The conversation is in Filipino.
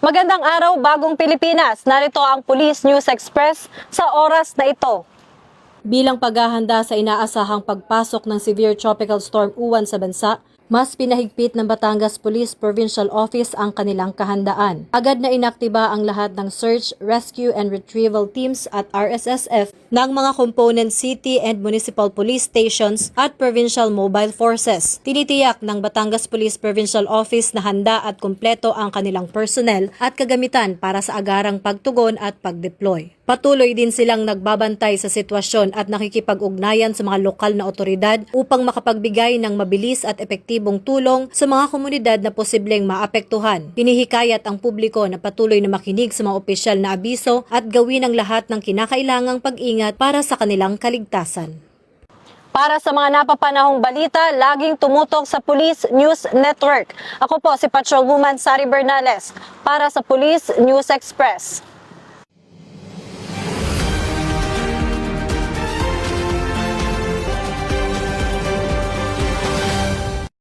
Magandang araw, bagong Pilipinas. Narito ang Police News Express sa oras na ito. Bilang paghahanda sa inaasahang pagpasok ng severe tropical storm Uwan sa bansa, mas pinahigpit ng Batangas Police Provincial Office ang kanilang kahandaan. Agad na inaktiba ang lahat ng search, rescue and retrieval teams at RSSF ng mga component city and municipal police stations at provincial mobile forces. Tinitiyak ng Batangas Police Provincial Office na handa at kumpleto ang kanilang personnel at kagamitan para sa agarang pagtugon at pagdeploy. Patuloy din silang nagbabantay sa sitwasyon at nakikipag-ugnayan sa mga lokal na otoridad upang makapagbigay ng mabilis at epektibong tulong sa mga komunidad na posibleng maapektuhan. Hinihikayat ang publiko na patuloy na makinig sa mga opisyal na abiso at gawin ang lahat ng kinakailangang pag-ingat para sa kanilang kaligtasan. Para sa mga napapanahong balita, laging tumutok sa Police News Network. Ako po si Patrolwoman Sari Bernales para sa Police News Express.